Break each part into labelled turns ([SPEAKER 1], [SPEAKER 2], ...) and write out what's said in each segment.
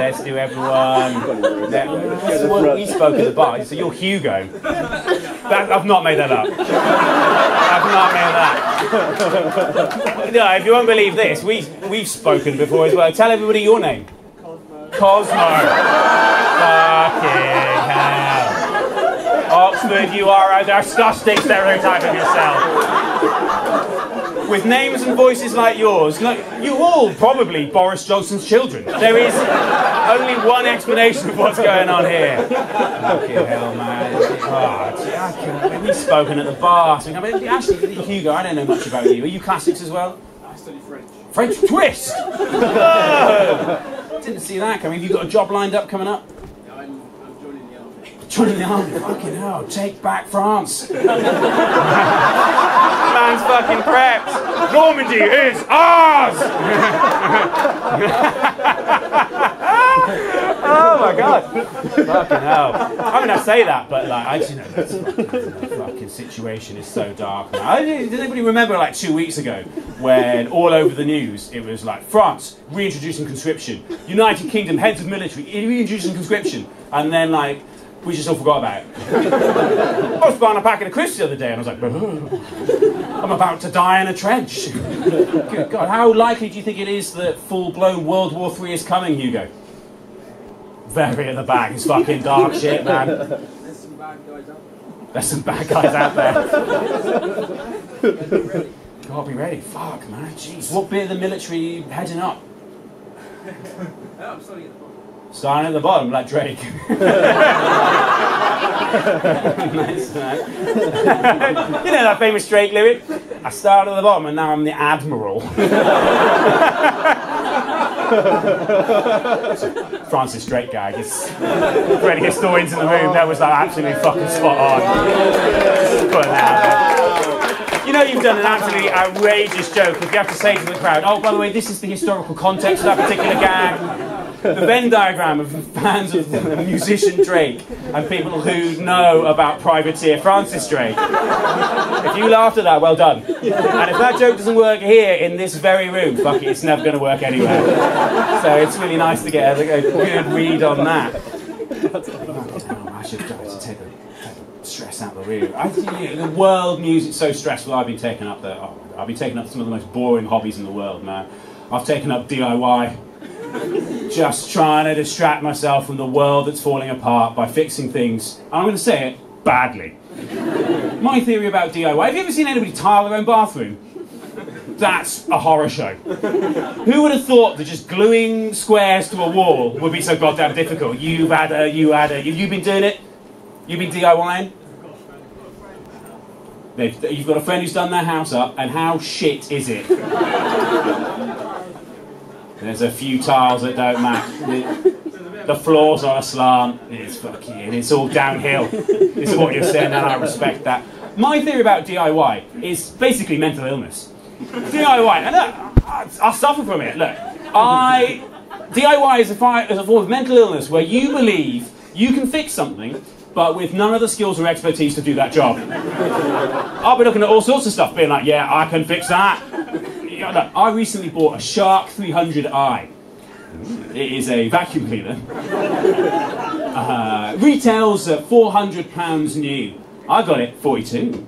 [SPEAKER 1] let's do everyone. That's what we spoke at the bar. So you're Hugo. I've not made that up. I've not made that. No, if you won't believe this, we've spoken before as well. Tell everybody your name. Cosmo. Fucking hell. Oxford, you are a disgusting stereotype of yourself. With names and voices like yours, you're all probably Boris Johnson's children. There is only one explanation of what's going on here. Fucking hell, man. We've spoken at the bar. So, actually, Hugo, I don't know much about you. Are you classics as well?
[SPEAKER 2] I study French.
[SPEAKER 1] French twist! Didn't see that coming. Have you got a job lined up coming up?
[SPEAKER 2] No, I'm joining the army.
[SPEAKER 1] Joining the army? Fucking hell, take back France. Man's fucking prepped. Normandy is ours! Oh my god. Fucking hell. I mean, I say that, but like, the fucking situation is so dark now. Does anybody remember like 2 weeks ago when all over the news it was like France reintroducing conscription, United Kingdom heads of military reintroducing conscription, and then like we just all forgot about it. I was buying a packet of crisps the other day and I was like, I'm about to die in a trench. Good God, how likely do you think it is that full-blown World War III is coming, Hugo? Very at the back, it's fucking dark shit, man.
[SPEAKER 2] There's some bad guys out there.
[SPEAKER 1] There's some bad guys out there.
[SPEAKER 2] Be ready.
[SPEAKER 1] Gotta be ready. Fuck, man, jeez. What bit of the military heading up?
[SPEAKER 2] I'm starting at the bottom.
[SPEAKER 1] Starting at the bottom, like Drake. Nice, man. You know that famous Drake lyric? I started at the bottom and now I'm the Admiral. Francis Drake gag. It's for any historians in the room, that was like absolutely fucking spot on. Put that out there. You know you've done an absolutely outrageous joke if you have to say to the crowd, oh, by the way, this is the historical context of that particular gag. The Venn diagram of fans of the musician Drake and people who know about privateer Francis Drake. If you laughed at that, well done. And if that joke doesn't work here in this very room, fuck it, it's never going to work anywhere. So it's really nice to get a good read on that. I should try to take the stress out of the room. The world music's so stressful. I've been taking up some of the most boring hobbies in the world, man. I've taken up DIY. Just trying to distract myself from the world that's falling apart by fixing things, and I'm going to say it, badly. My theory about DIY, have you ever seen anybody tile their own bathroom? That's a horror show. Who would have thought that just gluing squares to a wall would be so goddamn difficult? You've been doing it? You've been DIYing? You've got a friend who's done their house up, and how shit is it? There's a few tiles that don't match. The floor's on a slant. It's all downhill. This is what you're saying, and I respect that. My theory about DIY is basically mental illness. DIY, and look, I suffer from it. Look, DIY is a form of mental illness where you believe you can fix something, but with none of the skills or expertise to do that job. I'll be looking at all sorts of stuff, being like, yeah, I can fix that. Look, I recently bought a Shark 300i. It is a vacuum cleaner. Retails at £400 new. I got it 42.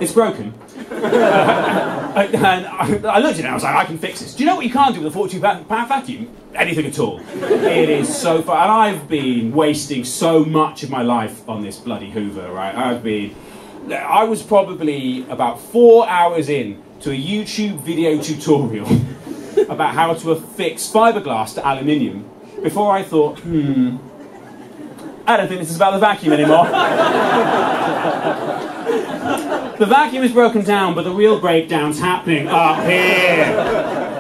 [SPEAKER 1] It's broken. And I looked at it and I was like, I can fix this. Do you know what you can't do with a £42 vacuum? Anything at all. It is so fun. And I've been wasting so much of my life on this bloody Hoover, right? I was probably about 4 hours in to a YouTube video tutorial about how to affix fiberglass to aluminium before I thought, I don't think this is about the vacuum anymore. The vacuum is broken down, but the real breakdown's happening up here.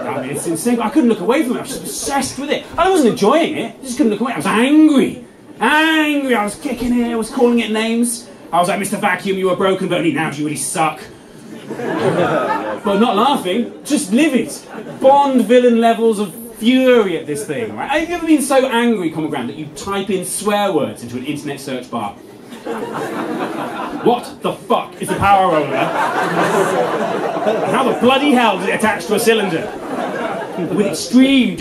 [SPEAKER 1] I mean, it's insane. I couldn't look away from it. I was obsessed with it. I wasn't enjoying it. I just couldn't look away. I was angry. Angry. I was kicking it. I was calling it names. I was like, Mr. Vacuum, you were broken, but only now do you really suck. But not laughing, just livid. Bond villain levels of fury at this thing, right? Have you ever been so angry, Common Ground, that you type in swear words into an internet search bar? What the fuck is a power roller? How the bloody hell is it attached to a cylinder? with extreme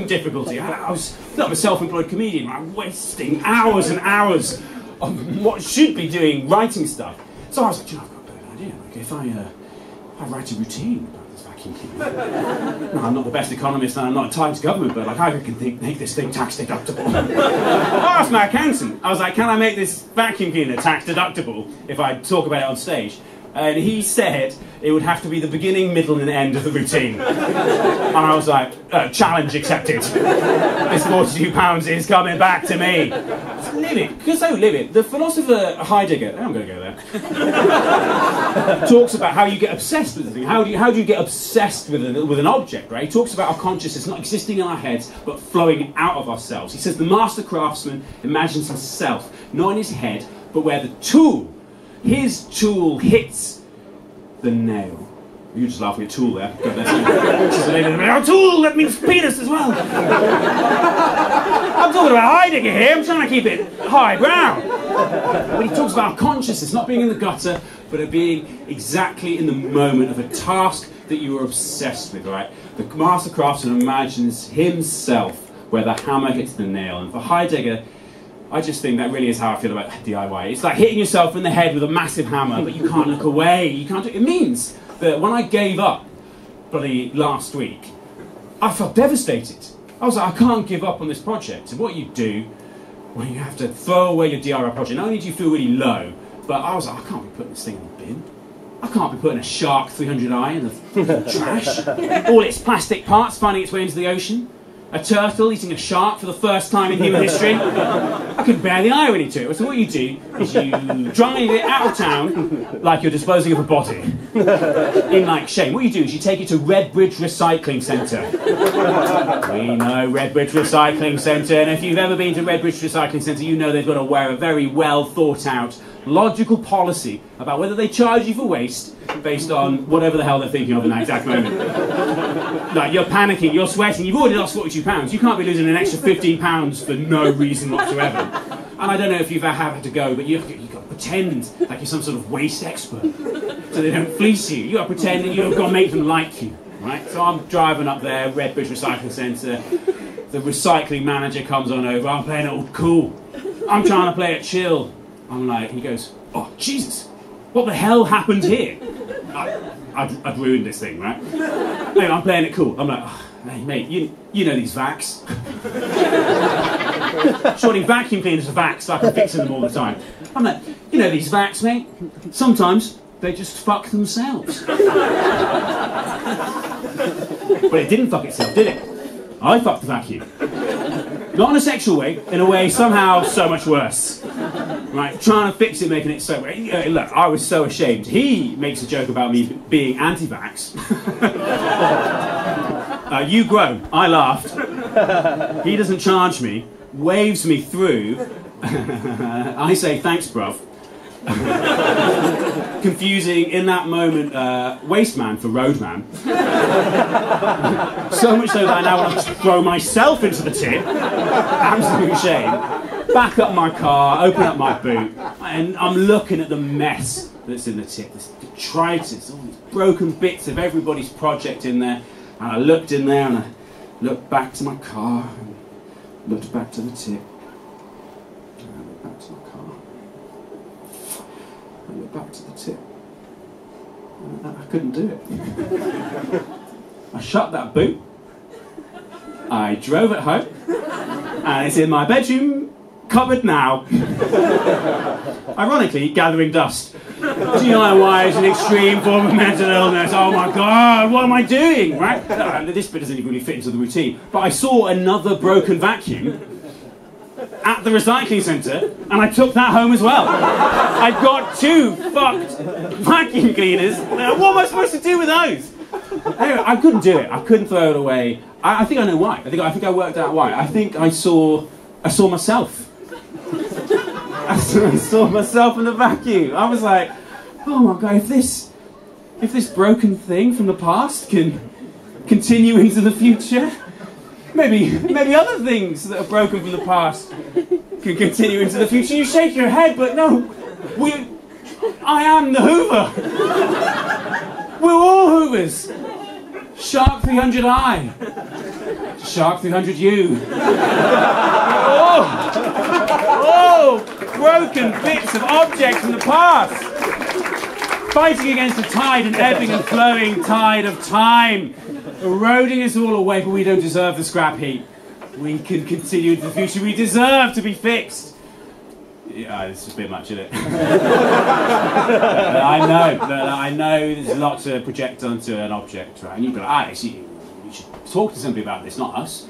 [SPEAKER 1] difficulty, I was not a self-employed comedian, right, wasting hours and hours on what should be doing writing stuff. So I was like, you know, I've got a better idea. Like, if I write a routine about this vacuum cleaner. No, I'm not the best economist and I'm not tied to government, but like I can make this thing tax deductible. I asked my accountant, I was like, can I make this vacuum cleaner tax deductible if I talk about it on stage? And he said it would have to be the beginning, middle and end of the routine. And I was like, challenge accepted. This £42 is coming back to me. Live it, because so live it. The philosopher Heidegger, I'm going to go there, talks about how you get obsessed with the thing. How do you get obsessed with an object, right? He talks about our consciousness not existing in our heads, but flowing out of ourselves. He says the master craftsman imagines himself, not in his head, but where the tool, his tool, hits the nail. You're just laughing at tool there. God, tool, that means penis as well. I'm talking about Heidegger here, I'm trying to keep it highbrow. When he talks about consciousness, not being in the gutter, but it being exactly in the moment of a task that you are obsessed with, right? The master craftsman imagines himself where the hammer hits the nail. And for Heidegger, I just think that really is how I feel about DIY. It's like hitting yourself in the head with a massive hammer, but you can't look away. You can't do it. It means that when I gave up bloody last week, I felt devastated. I was like, I can't give up on this project. And what you do when you have to throw away your DIY project, not only do you feel really low, but I was like, I can't be putting this thing in the bin. I can't be putting a Shark 300i in the trash. All its plastic parts finding its way into the ocean. A turtle eating a shark for the first time in human history. I could bear the irony to it. So what you do is you drive it out of town like you're disposing of a body. In like shame. What you do is you take it to Redbridge Recycling Centre. We know Redbridge Recycling Centre, and if you've ever been to Redbridge Recycling Centre, you know they've got a very well thought out, logical policy about whether they charge you for waste based on whatever the hell they're thinking of in that exact moment. Like, you're panicking, you're sweating, you've already lost £42. You can't be losing an extra £15 for no reason whatsoever. And I don't know if you've ever had to go, but you've got to pretend like you're some sort of waste expert so they don't fleece you. You've got to pretend that you've got to make them like you, right? So I'm driving up there, Redbridge Recycling Centre, the recycling manager comes on over, I'm playing it all cool. I'm trying to play it chill. I'm like, he goes, oh, Jesus, what the hell happened here? I'd ruined this thing, right? Anyway, I'm playing it cool. I'm like, oh, hey, mate, you know these vacs. Surely vacuum cleaners are vacs, so I can fix them all the time. I'm like, you know these vacs, mate? Sometimes they just fuck themselves. But it didn't fuck itself, did it? I fucked the vacuum. Not in a sexual way, in a way somehow so much worse. Right, trying to fix it, making it so... Look, I was so ashamed. He makes a joke about me being anti-vax. You groan. I laughed. He doesn't charge me, waves me through. I say, thanks, bruv. Confusing, in that moment, wasteman for roadman. So much so that I now want to throw myself into the tip. Absolute shame. Back up my car, open up my boot, and I'm looking at the mess that's in the tip. This detritus, all these broken bits of everybody's project in there. And I looked in there and I looked back to my car, and looked back to the tip. And I looked back to my car. I looked back to the tip. And I couldn't do it. I shut that boot. I drove it home. And it's in my bedroom cupboard now. Ironically, gathering dust. DIY is an extreme form of mental illness. Oh my God, what am I doing? Right? This bit doesn't even really fit into the routine. But I saw another broken vacuum at the recycling centre, and I took that home as well. I've got 2 fucked vacuum cleaners. What am I supposed to do with those? Anyway, I couldn't do it. I couldn't throw it away. I think I know why. I think I worked out why. I think I saw myself. I saw myself in the vacuum. I was like, oh my God, if this broken thing from the past can continue into the future, maybe other things that are broken from the past can continue into the future. You shake your head, but no, I am the Hoover. We're all Hoovers. Shark 300I. Shark 300U. Oh, broken bits of objects from the past. Fighting against the tide, an ebbing and flowing tide of time. Eroding us all away, but we don't deserve the scrap heap. We can continue into the future. We deserve to be fixed. Yeah, this is a bit much, isn't it? I know there's a lot to project onto an object, right? And you'd be like, you should talk to somebody about this, not us.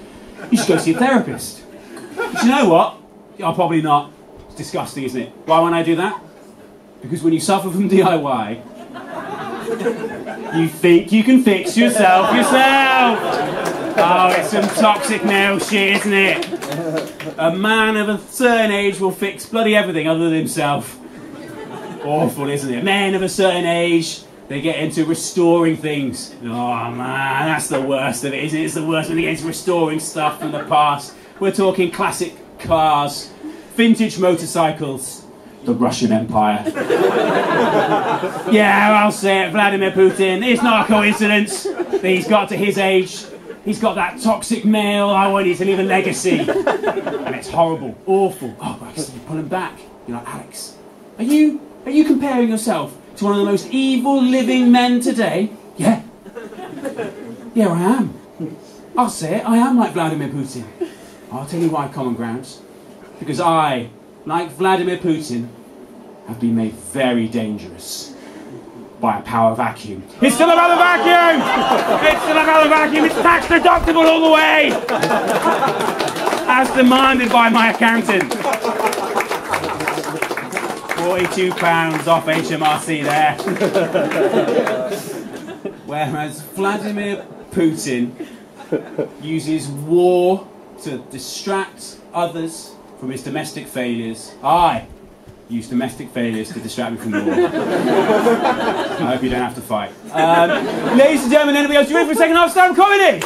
[SPEAKER 1] You should go see a therapist. But you know what? I'll probably not. It's disgusting, isn't it? Why won't I do that? Because when you suffer from DIY, you think you can fix yourself. Oh, it's some toxic male shit, isn't it? A man of a certain age will fix bloody everything other than himself. Awful, isn't it? Men of a certain age, they get into restoring things. Oh man, that's the worst of it, isn't it? It's the worst when they get into restoring stuff from the past. We're talking classic cars, vintage motorcycles, the Russian Empire. Yeah, I'll say it, Vladimir Putin. It's not a coincidence that he's got to his age. He's got that toxic male, I want you to leave a legacy. And it's horrible, awful. Oh, but I can pull him back. You're like, Alex, are you comparing yourself to one of the most evil living men today? Yeah. Yeah, I am. I'll say it, I am like Vladimir Putin. I'll tell you why, common grounds. Because I, like Vladimir Putin, have been made very dangerous by a power vacuum. It's still about the vacuum! It's still about the vacuum! It's tax deductible all the way! As demanded by my accountant. £42 off HMRC there. Whereas Vladimir Putin uses war to distract others from his domestic failures. I use domestic failures to distract me from war. I hope you don't have to fight. Ladies and gentlemen, anybody else, you ready for a second half stand-up comedy?